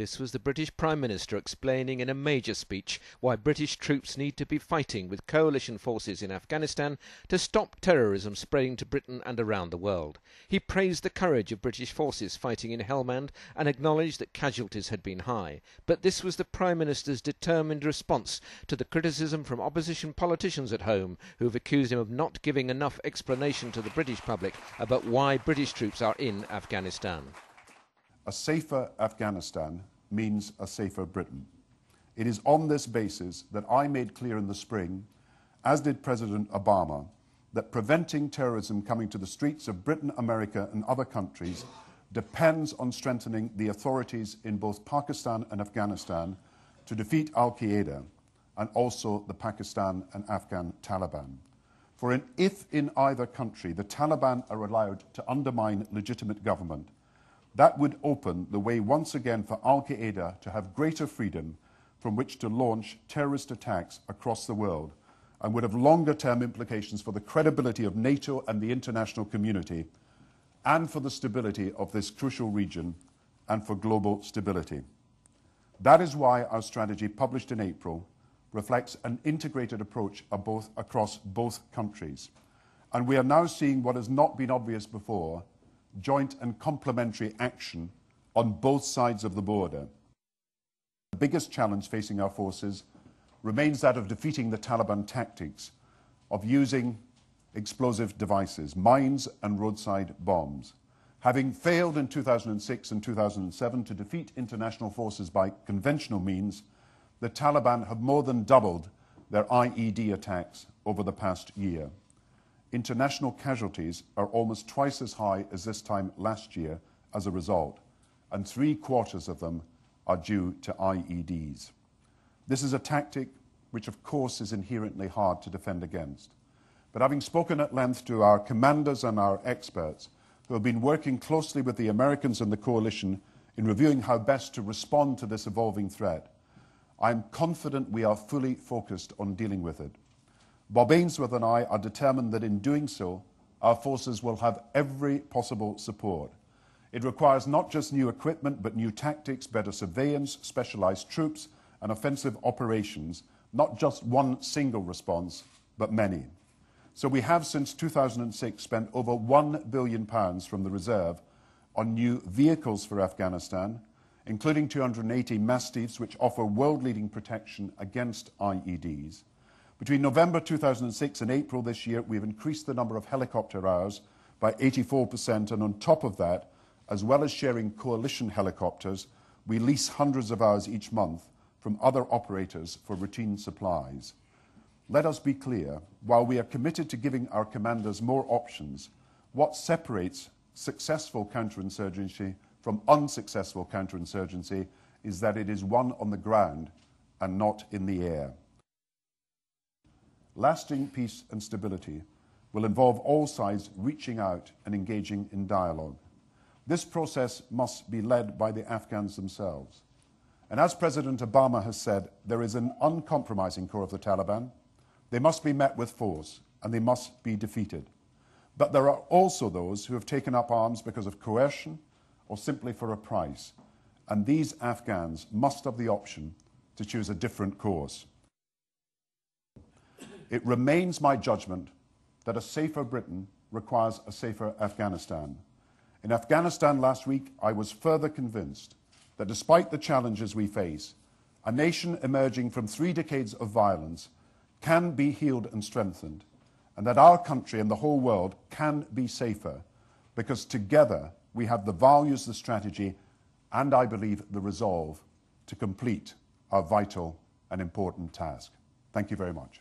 This was the British Prime Minister explaining in a major speech why British troops need to be fighting with coalition forces in Afghanistan to stop terrorism spreading to Britain and around the world. He praised the courage of British forces fighting in Helmand and acknowledged that casualties had been high. But this was the Prime Minister's determined response to the criticism from opposition politicians at home who have accused him of not giving enough explanation to the British public about why British troops are in Afghanistan. A safer Afghanistan means a safer Britain. It is on this basis that I made clear in the spring, as did President Obama, that preventing terrorism coming to the streets of Britain, America and other countries depends on strengthening the authorities in both Pakistan and Afghanistan to defeat Al-Qaeda and also the Pakistan and Afghan Taliban. For if in either country the Taliban are allowed to undermine legitimate government, that would open the way once again for Al-Qaeda to have greater freedom from which to launch terrorist attacks across the world and would have longer-term implications for the credibility of NATO and the international community and for the stability of this crucial region and for global stability. That is why our strategy, published in April, reflects an integrated approach across both countries. And we are now seeing what has not been obvious before, joint and complementary action on both sides of the border. The biggest challenge facing our forces remains that of defeating the Taliban tactics of using explosive devices, mines and roadside bombs. Having failed in 2006 and 2007 to defeat international forces by conventional means, the Taliban have more than doubled their IED attacks over the past year. International casualties are almost twice as high as this time last year as a result, and 3/4 of them are due to IEDs. This is a tactic which, of course, is inherently hard to defend against. But having spoken at length to our commanders and our experts, who have been working closely with the Americans and the coalition in reviewing how best to respond to this evolving threat, I am confident we are fully focused on dealing with it. Bob Ainsworth and I are determined that in doing so, our forces will have every possible support. It requires not just new equipment, but new tactics, better surveillance, specialized troops, and offensive operations, not just one single response, but many. So we have, since 2006, spent over £1 billion from the reserve on new vehicles for Afghanistan, including 280 Mastiffs, which offer world-leading protection against IEDs. Between November 2006 and April this year, we've increased the number of helicopter hours by 84%, and on top of that, as well as sharing coalition helicopters, we lease hundreds of hours each month from other operators for routine supplies. Let us be clear, while we are committed to giving our commanders more options, what separates successful counterinsurgency from unsuccessful counterinsurgency is that it is won on the ground and not in the air. Lasting peace and stability will involve all sides reaching out and engaging in dialogue. This process must be led by the Afghans themselves. And as President Obama has said, there is an uncompromising core of the Taliban. They must be met with force and they must be defeated. But there are also those who have taken up arms because of coercion or simply for a price. And these Afghans must have the option to choose a different course. It remains my judgment that a safer Britain requires a safer Afghanistan. In Afghanistan last week, I was further convinced that despite the challenges we face, a nation emerging from 3 decades of violence can be healed and strengthened, and that our country and the whole world can be safer, because together we have the values, the strategy, and I believe the resolve to complete our vital and important task. Thank you very much.